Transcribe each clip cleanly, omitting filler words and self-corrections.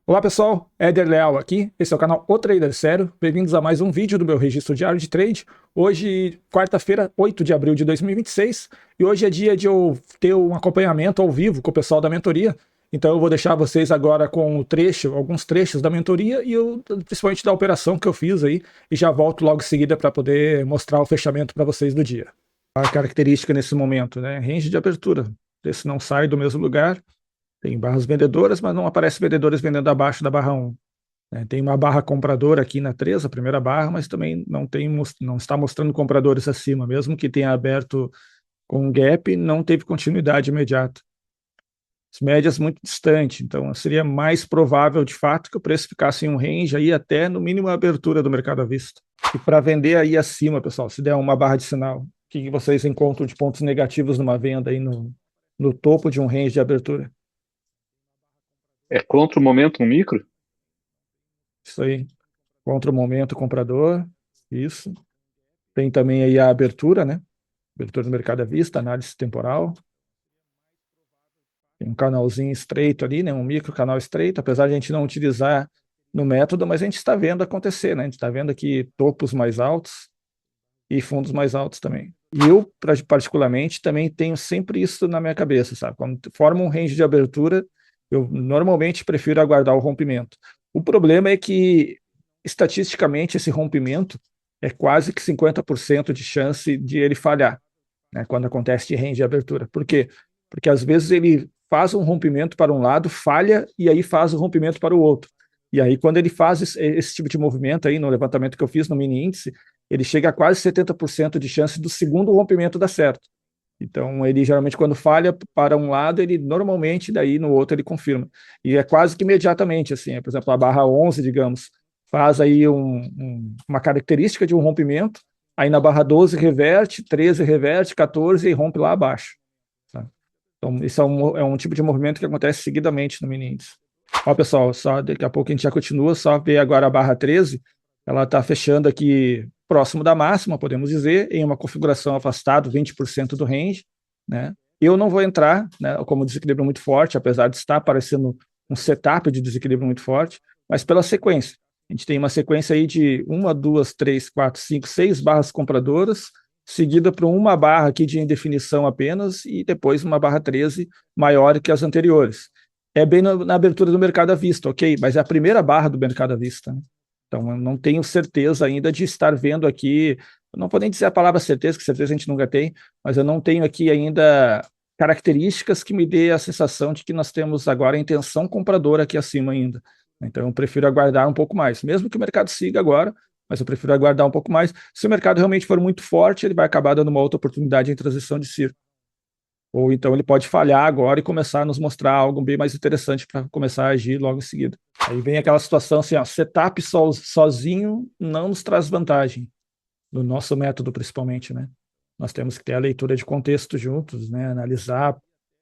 Olá pessoal, Éder Leal aqui, esse é o canal O Trader Sério, bem-vindos a mais um vídeo do meu registro diário de trade. Hoje, quarta-feira, 8 de abril de 2026, e hoje é dia de eu ter um acompanhamento ao vivo com o pessoal da mentoria, então eu vou deixar vocês agora com o trecho, alguns trechos da mentoria e principalmente da operação que eu fiz aí, e já volto logo em seguida para poder mostrar o fechamento para vocês do dia. A característica nesse momento, né, range de abertura, o preço não sai do mesmo lugar. Tem barras vendedoras, mas não aparece vendedores vendendo abaixo da barra 1. Né? Tem uma barra compradora aqui na 3, a primeira barra, mas também não está mostrando compradores acima. Mesmo que tenha aberto com um gap, não teve continuidade imediata. As médias muito distantes, então seria mais provável, de fato, que o preço ficasse em um range aí até, no mínimo, a abertura do mercado à vista. E para vender aí acima, pessoal, se der uma barra de sinal, o que vocês encontram de pontos negativos numa venda aí no topo de um range de abertura? É contra o momento no micro? Isso aí. Contra o momento comprador, isso. Tem também aí a abertura, né? Abertura do mercado à vista, análise temporal. Tem um canalzinho estreito ali, né? Um micro canal estreito, apesar de a gente não utilizar no método, mas a gente está vendo acontecer, né? A gente está vendo aqui topos mais altos e fundos mais altos também. E eu, particularmente, também tenho sempre isso na minha cabeça, sabe? Quando forma um range de abertura, eu normalmente prefiro aguardar o rompimento. O problema é que, estatisticamente, esse rompimento é quase que 50% de chance de ele falhar, né, quando acontece de range de abertura. Por quê? Porque às vezes ele faz um rompimento para um lado, falha, e aí faz o rompimento para o outro. E aí, quando ele faz esse tipo de movimento aí, no levantamento que eu fiz no mini índice, ele chega a quase 70% de chance do segundo rompimento dar certo. Então, ele geralmente, quando falha para um lado, ele normalmente, daí no outro, ele confirma. E é quase que imediatamente, assim, por exemplo, a barra 11, digamos, faz aí uma característica de um rompimento, aí na barra 12 reverte, 13 reverte, 14 e rompe lá abaixo. Tá? Então, isso é um tipo de movimento que acontece seguidamente no mini índice. Ó, pessoal, só daqui a pouco a gente já continua, só ver agora a barra 13, ela está fechando aqui próximo da máxima, podemos dizer, em uma configuração afastado, 20% do range, né? Eu não vou entrar, né, como desequilíbrio muito forte, apesar de estar aparecendo um setup de desequilíbrio muito forte, mas pela sequência. A gente tem uma sequência aí de 6 barras compradoras, seguida por uma barra aqui de indefinição apenas, e depois uma barra 13 maior que as anteriores. É bem na abertura do mercado à vista, ok? Mas é a primeira barra do mercado à vista, né? Então, eu não tenho certeza ainda de estar vendo aqui, eu não vou nem dizer a palavra certeza, que certeza a gente nunca tem, mas eu não tenho aqui ainda características que me dê a sensação de que nós temos agora a intenção compradora aqui acima ainda. Então, eu prefiro aguardar um pouco mais, mesmo que o mercado siga agora, mas eu prefiro aguardar um pouco mais. Se o mercado realmente for muito forte, ele vai acabar dando uma outra oportunidade em transição de ciclo. Ou então ele pode falhar agora e começar a nos mostrar algo bem mais interessante para começar a agir logo em seguida. Aí vem aquela situação assim, ó, setup sozinho não nos traz vantagem, no nosso método principalmente, né? Nós temos que ter a leitura de contexto juntos, né? Analisar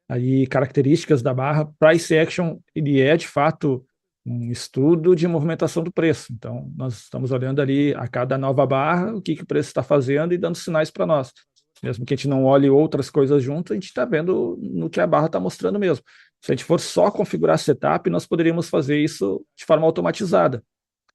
aí características da barra. Price action, ele é de fato um estudo de movimentação do preço. Então, nós estamos olhando ali a cada nova barra, o que o preço está fazendo e dando sinais para nós. Mesmo que a gente não olhe outras coisas junto, a gente está vendo no que a barra está mostrando mesmo. Se a gente for só configurar setup, nós poderíamos fazer isso de forma automatizada.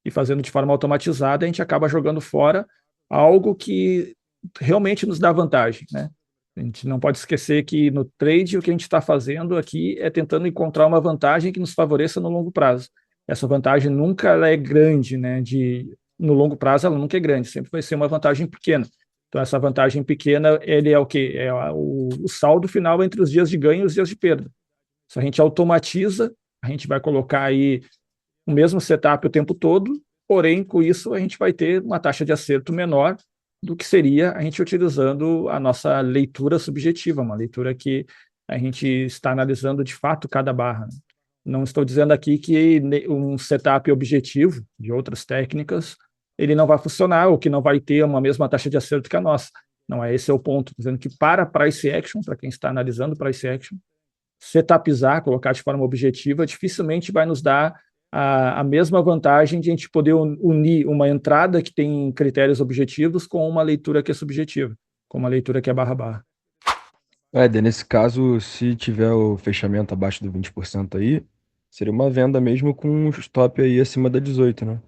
E fazendo de forma automatizada, a gente acaba jogando fora algo que realmente nos dá vantagem, né? A gente não pode esquecer que no trade o que a gente está fazendo aqui é tentando encontrar uma vantagem que nos favoreça no longo prazo. Essa vantagem nunca ela é grande, né? No longo prazo ela nunca é grande, sempre vai ser uma vantagem pequena. Então essa vantagem pequena ele é o quê? É o saldo final entre os dias de ganho e os dias de perda. Se a gente automatiza, a gente vai colocar aí o mesmo setup o tempo todo, porém, com isso, a gente vai ter uma taxa de acerto menor do que seria a gente utilizando a nossa leitura subjetiva, uma leitura que a gente está analisando de fato cada barra. Não estou dizendo aqui que um setup objetivo de outras técnicas ele não vai funcionar ou que não vai ter uma mesma taxa de acerto que a nossa. Não é esse é o ponto. Estou dizendo que para price action, para quem está analisando price action, setapizar, colocar de forma objetiva, dificilmente vai nos dar a mesma vantagem de a gente poder unir uma entrada que tem critérios objetivos com uma leitura que é subjetiva, com uma leitura que é barra-barra. Nesse caso, se tiver o fechamento abaixo do 20% aí, Seria uma venda mesmo com um stop aí acima da 18, né?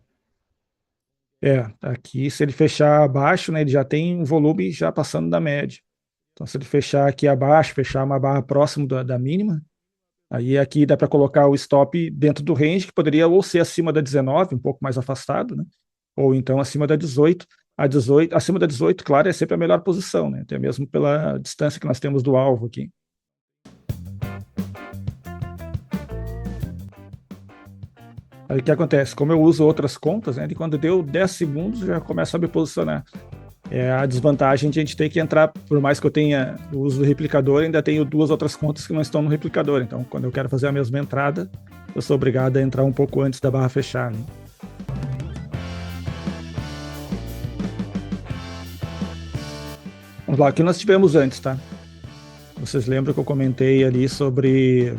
Aqui se ele fechar abaixo, né, ele já tem um volume já passando da média. Então se ele fechar aqui abaixo, fechar uma barra próximo da mínima, aí aqui dá para colocar o stop dentro do range, que poderia ou ser acima da 19, um pouco mais afastado, né? Ou então acima da 18. Acima da 18, claro, é sempre a melhor posição, né? Até mesmo pela distância que nós temos do alvo aqui. Aí o que acontece? Como eu uso outras contas, né, de quando deu 10 segundos, já começa a me posicionar. A desvantagem de a gente ter que entrar, por mais que eu tenha o uso do replicador, ainda tenho duas outras contas que não estão no replicador. Então, quando eu quero fazer a mesma entrada, eu sou obrigado a entrar um pouco antes da barra fechar, né? Vamos lá, o que nós tivemos antes, tá? Vocês lembram que eu comentei ali sobre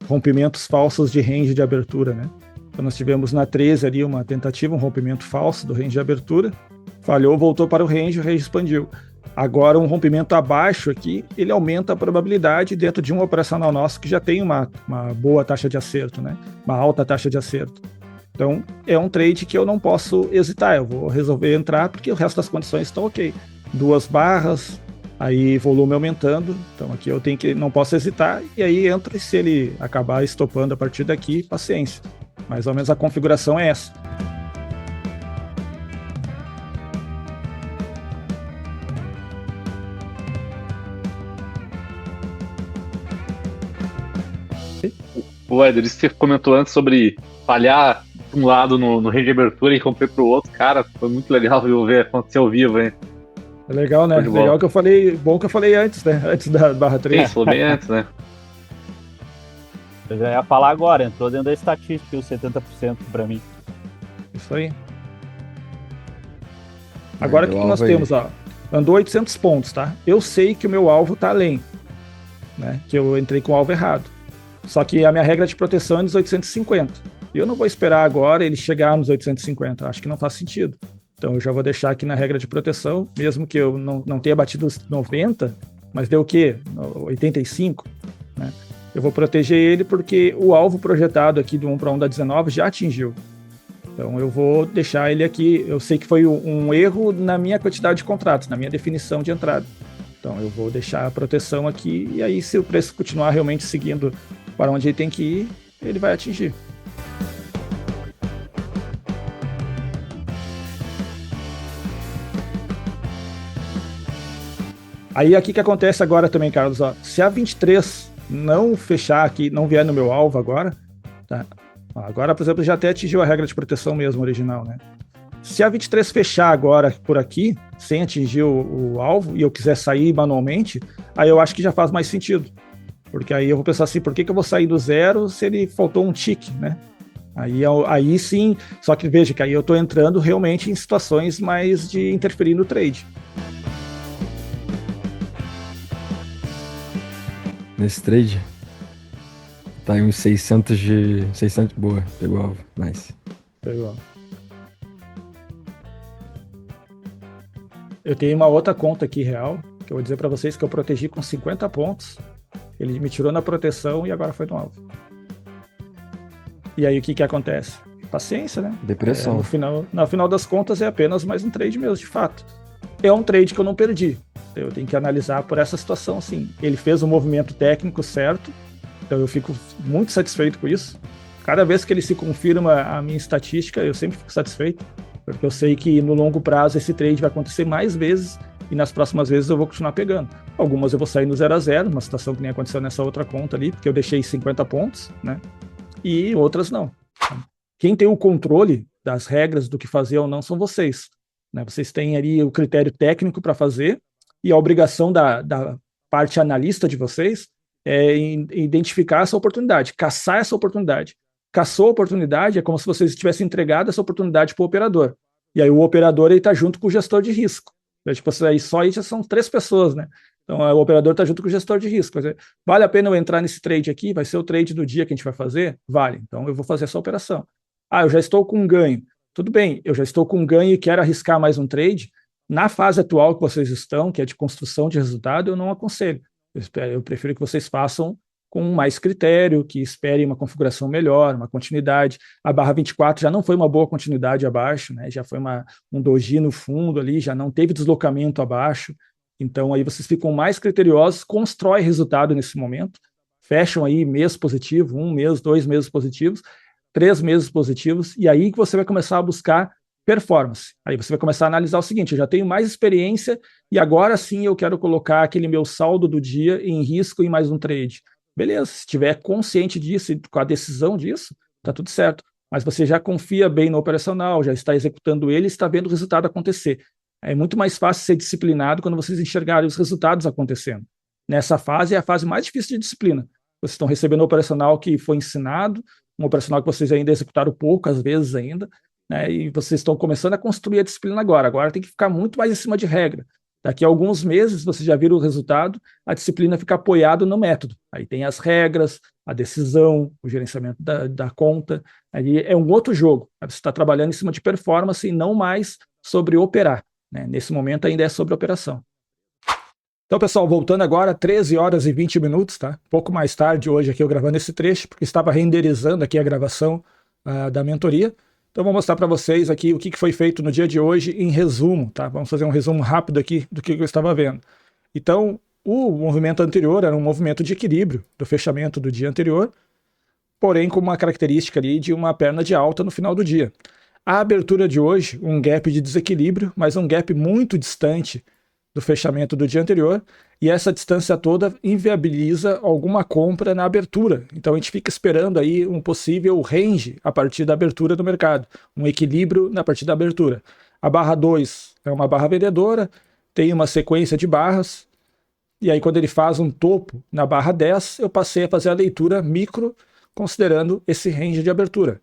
rompimentos falsos de range de abertura, né? Então nós tivemos na 13 ali uma tentativa, um rompimento falso do range de abertura, falhou, voltou para o range expandiu. Agora um rompimento abaixo aqui, ele aumenta a probabilidade dentro de um operacional nosso que já tem uma boa taxa de acerto, né? Uma alta taxa de acerto. Então é um trade que eu não posso hesitar, eu vou resolver entrar porque o resto das condições estão ok. 2 barras, aí volume aumentando, então aqui eu não posso hesitar, e aí entra, e se ele acabar estopando a partir daqui, paciência. Mais ou menos a configuração é essa. O Éder, isso que você comentou antes sobre falhar de um lado no range de abertura e romper para o outro, cara, foi muito legal ver acontecer ao vivo, hein? É legal, né? Legal que eu falei, bom que eu falei antes, né? Antes da barra 3. Sim, falou bem antes, né? Eu já ia falar agora, entrou dentro da estatística os 70% para mim. Isso aí. Agora o que nós temos, ó? Andou 800 pontos, tá? Eu sei que o meu alvo tá além, né? Que eu entrei com o alvo errado. Só que a minha regra de proteção é nos 850. E eu não vou esperar agora ele chegar nos 850. Acho que não faz sentido. Então eu já vou deixar aqui na regra de proteção, mesmo que eu não tenha batido os 90, mas deu o quê? 85, né? Eu vou proteger ele porque o alvo projetado aqui do 1 para 1 da 19 já atingiu. Então eu vou deixar ele aqui. Eu sei que foi um erro na minha quantidade de contratos, na minha definição de entrada. Então eu vou deixar a proteção aqui e aí se o preço continuar realmente seguindo para onde ele tem que ir, ele vai atingir. Aí aqui que acontece agora também, Carlos, ó, se a 23 não fechar aqui, não vier no meu alvo agora, tá? Agora, por exemplo, já até atingiu a regra de proteção mesmo original, né? Se a 23 fechar agora por aqui, sem atingir o alvo, e eu quiser sair manualmente, aí eu acho que já faz mais sentido. Porque aí eu vou pensar assim, por que eu vou sair do zero se ele faltou um tique, né? Aí sim, só que veja que aí eu estou entrando realmente em situações mais de interferir no trade. Nesse trade, tá em uns 600 de... 600, boa, pegou alvo, nice. Pegou. Eu tenho uma outra conta aqui real, que eu vou dizer para vocês que eu protegi com 50 pontos. Ele me tirou na proteção e agora foi no alvo. E aí o que acontece? Paciência, né? Depressão. No final das contas é apenas mais um trade mesmo, de fato. É um trade que eu não perdi. Então eu tenho que analisar por essa situação, sim. Ele fez o movimento técnico certo, então eu fico muito satisfeito com isso. Cada vez que ele se confirma a minha estatística, eu sempre fico satisfeito, porque eu sei que no longo prazo esse trade vai acontecer mais vezes e nas próximas vezes eu vou continuar pegando. Algumas eu vou sair no 0 a 0, uma situação que nem aconteceu nessa outra conta ali, porque eu deixei 50 pontos, né? E outras não. Quem tem o controle das regras do que fazer ou não são vocês, né? Vocês têm ali o critério técnico para fazer e a obrigação da parte analista de vocês é identificar essa oportunidade, caçar essa oportunidade. Caçou a oportunidade, é como se vocês tivessem entregado essa oportunidade para o operador. E aí o operador está junto com o gestor de risco. Então, tipo, aí já são 3 pessoas, né? Então o operador está junto com o gestor de risco. Vale a pena eu entrar nesse trade aqui? Vai ser o trade do dia que a gente vai fazer? Vale. Então eu vou fazer essa operação. Ah, eu já estou com um ganho. Tudo bem, eu já estou com um ganho e quero arriscar mais um trade. Na fase atual que vocês estão, que é de construção de resultado, eu não aconselho. Eu prefiro que vocês façam com mais critério, que espere uma configuração melhor, uma continuidade. A barra 24 já não foi uma boa continuidade abaixo, né? Já foi um doji no fundo ali, já não teve deslocamento abaixo. Então aí vocês ficam mais criteriosos, constrói resultado nesse momento, fecham aí mês positivo, 1 mês, 2 meses positivos, 3 meses positivos, e aí que você vai começar a buscar performance. Aí você vai começar a analisar o seguinte: eu já tenho mais experiência e agora sim eu quero colocar aquele meu saldo do dia em risco em mais um trade. Beleza, se estiver consciente disso e com a decisão disso, tá tudo certo. Mas você já confia bem no operacional, já está executando ele e está vendo o resultado acontecer. É muito mais fácil ser disciplinado quando vocês enxergarem os resultados acontecendo. Nessa fase é a fase mais difícil de disciplina. Vocês estão recebendo um operacional que foi ensinado, um operacional que vocês ainda executaram pouco, às vezes ainda, né, e vocês estão começando a construir a disciplina agora. Agora tem que ficar muito mais em cima de regra. Daqui a alguns meses, vocês já viram o resultado, a disciplina fica apoiada no método. Aí tem as regras, a decisão, o gerenciamento da conta. Aí é um outro jogo. Você está trabalhando em cima de performance e não mais sobre operar, né? Nesse momento ainda é sobre operação. Então, pessoal, voltando agora, 13 horas e 20 minutos, tá? Um pouco mais tarde hoje aqui eu gravando esse trecho, porque estava renderizando aqui a gravação da mentoria. Então, vou mostrar para vocês aqui o que foi feito no dia de hoje em resumo, tá? Vamos fazer um resumo rápido aqui do que eu estava vendo. Então, o movimento anterior era um movimento de equilíbrio do fechamento do dia anterior, porém com uma característica ali de uma perna de alta no final do dia. A abertura de hoje, um gap de desequilíbrio, mas um gap muito distante do fechamento do dia anterior, e essa distância toda inviabiliza alguma compra na abertura. Então a gente fica esperando aí um possível range a partir da abertura do mercado, um equilíbrio a partir da abertura. A barra 2 é uma barra vendedora, tem uma sequência de barras, e aí quando ele faz um topo na barra 10, eu passei a fazer a leitura micro, considerando esse range de abertura.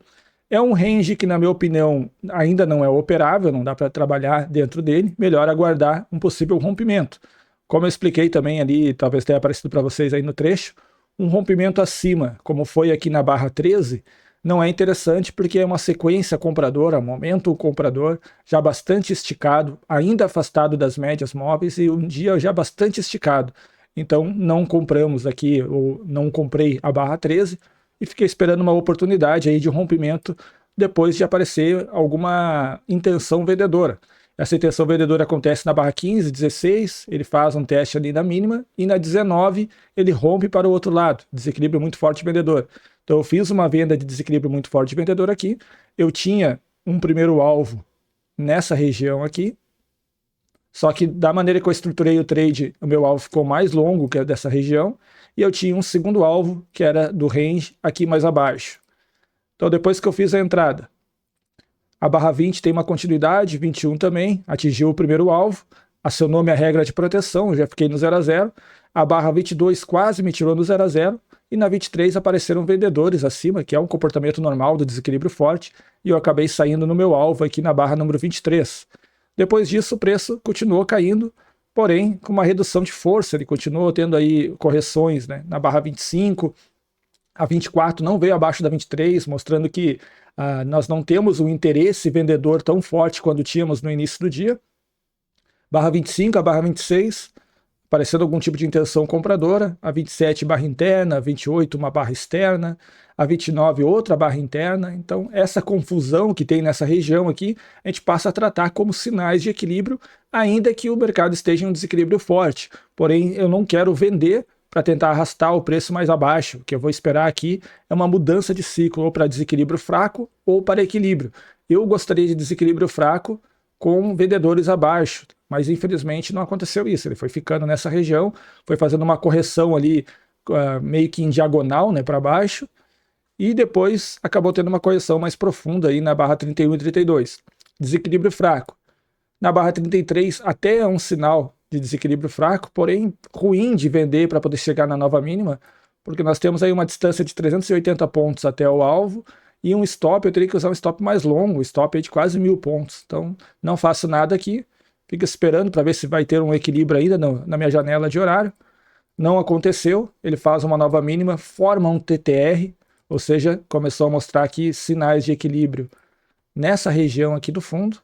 É um range que, na minha opinião, ainda não é operável, não dá para trabalhar dentro dele, melhor aguardar um possível rompimento. Como eu expliquei também ali, talvez tenha aparecido para vocês aí no trecho, um rompimento acima, como foi aqui na barra 13, não é interessante porque é uma sequência compradora, momento comprador, já bastante esticado, ainda afastado das médias móveis e um dia já bastante esticado. Então não compramos aqui, ou não comprei a barra 13, e fiquei esperando uma oportunidade aí de rompimento depois de aparecer alguma intenção vendedora. Essa intenção vendedora acontece na barra 15, 16, ele faz um teste ali na mínima, e na 19 ele rompe para o outro lado, desequilíbrio muito forte vendedor. Então eu fiz uma venda de desequilíbrio muito forte vendedor aqui, eu tinha um primeiro alvo nessa região aqui, só que da maneira que eu estruturei o trade, o meu alvo ficou mais longo que dessa região, e eu tinha um segundo alvo, que era do range, aqui mais abaixo. Então depois que eu fiz a entrada, a barra 20 tem uma continuidade, 21 também, atingiu o primeiro alvo, acionou minha regra de proteção, eu já fiquei no 0 a 0, a barra 22 quase me tirou no 0 a 0, e na 23 apareceram vendedores acima, que é um comportamento normal do desequilíbrio forte, e eu acabei saindo no meu alvo aqui na barra número 23. Depois disso o preço continuou caindo, porém com uma redução de força, ele continuou tendo aí correções, né, na barra 25, a 24 não veio abaixo da 23, mostrando que nós não temos um interesse vendedor tão forte quanto tínhamos no início do dia. Barra 25, a barra 26, aparecendo algum tipo de intenção compradora, a 27 barra interna, a 28 uma barra externa, a 29 outra barra interna. Então essa confusão que tem nessa região aqui, a gente passa a tratar como sinais de equilíbrio, ainda que o mercado esteja em um desequilíbrio forte. Porém, eu não quero vender para tentar arrastar o preço mais abaixo. O que eu vou esperar aqui é uma mudança de ciclo, ou para desequilíbrio fraco ou para equilíbrio. Eu gostaria de desequilíbrio fraco com vendedores abaixo, mas infelizmente não aconteceu isso. Ele foi ficando nessa região, foi fazendo uma correção ali meio que em diagonal, né, para baixo, e depois acabou tendo uma correção mais profunda aí na barra 31 e 32. Desequilíbrio fraco. Na barra 33 até é um sinal de desequilíbrio fraco, porém ruim de vender para poder chegar na nova mínima, porque nós temos aí uma distância de 380 pontos até o alvo, e um stop, eu teria que usar um stop mais longo, um stop aí de quase 1000 pontos. Então não faço nada aqui, fico esperando para ver se vai ter um equilíbrio ainda na minha janela de horário. Não aconteceu, ele faz uma nova mínima, forma um TTR, ou seja, começou a mostrar aqui sinais de equilíbrio nessa região aqui do fundo.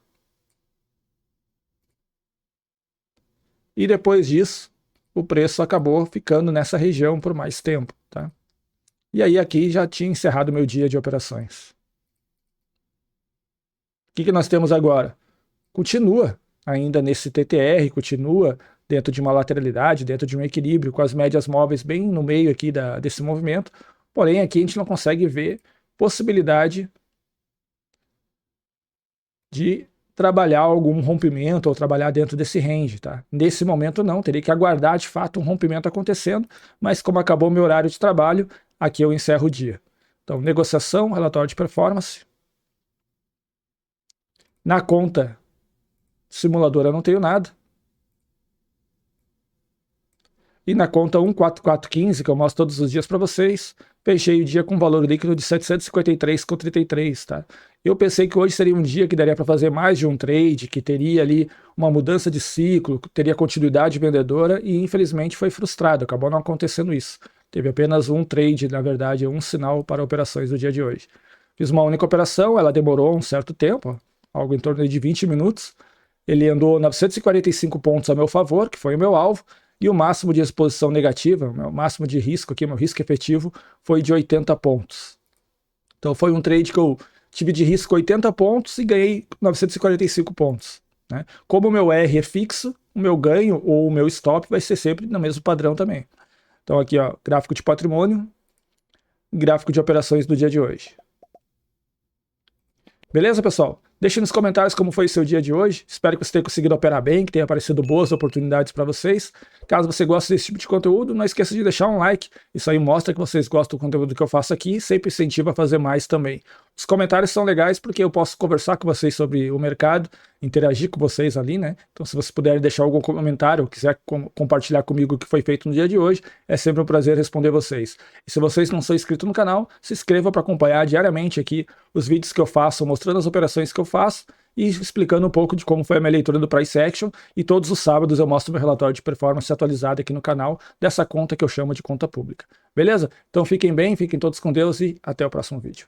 E depois disso, o preço acabou ficando nessa região por mais tempo, tá? E aí aqui já tinha encerrado meu dia de operações. O que nós temos agora? Continua ainda nesse TTR, continua dentro de uma lateralidade, dentro de um equilíbrio, com as médias móveis bem no meio aqui desse movimento, porém aqui a gente não consegue ver possibilidade de trabalhar algum rompimento ou trabalhar dentro desse range, tá? Nesse momento não, teria que aguardar de fato um rompimento acontecendo, mas como acabou meu horário de trabalho, aqui eu encerro o dia. Então, negociação, relatório de performance. Na conta simuladora eu não tenho nada. E na conta 14415, que eu mostro todos os dias para vocês, fechei o dia com valor líquido de 753,33, tá? Eu pensei que hoje seria um dia que daria para fazer mais de um trade, que teria ali uma mudança de ciclo, que teria continuidade vendedora, e infelizmente foi frustrado, acabou não acontecendo isso. Teve apenas um trade, na verdade, um sinal para operações do dia de hoje. Fiz uma única operação, ela demorou um certo tempo, algo em torno de 20 minutos. Ele andou 945 pontos a meu favor, que foi o meu alvo, e o máximo de exposição negativa, o máximo de risco aqui, meu risco efetivo, foi de 80 pontos. Então foi um trade que eu tive de risco 80 pontos e ganhei 945 pontos. Né? Como o meu R é fixo, o meu ganho ou o meu stop vai ser sempre no mesmo padrão também. Então aqui, ó, gráfico de patrimônio, gráfico de operações do dia de hoje. Beleza, pessoal? Deixe nos comentários como foi o seu dia de hoje. Espero que você tenha conseguido operar bem, que tenha aparecido boas oportunidades para vocês. Caso você goste desse tipo de conteúdo, não esqueça de deixar um like. Isso aí mostra que vocês gostam do conteúdo que eu faço aqui e sempre incentiva a fazer mais também. Os comentários são legais porque eu posso conversar com vocês sobre o mercado, interagir com vocês ali, né? Então, se vocês puderem deixar algum comentário ou quiser compartilhar comigo o que foi feito no dia de hoje, é sempre um prazer responder vocês. E se vocês não são inscritos no canal, se inscreva para acompanhar diariamente aqui os vídeos que eu faço, mostrando as operações que eu faço e explicando um pouco de como foi a minha leitura do Price Action. E todos os sábados eu mostro meu relatório de performance atualizado aqui no canal dessa conta que eu chamo de conta pública. Beleza? Então fiquem bem, fiquem todos com Deus e até o próximo vídeo.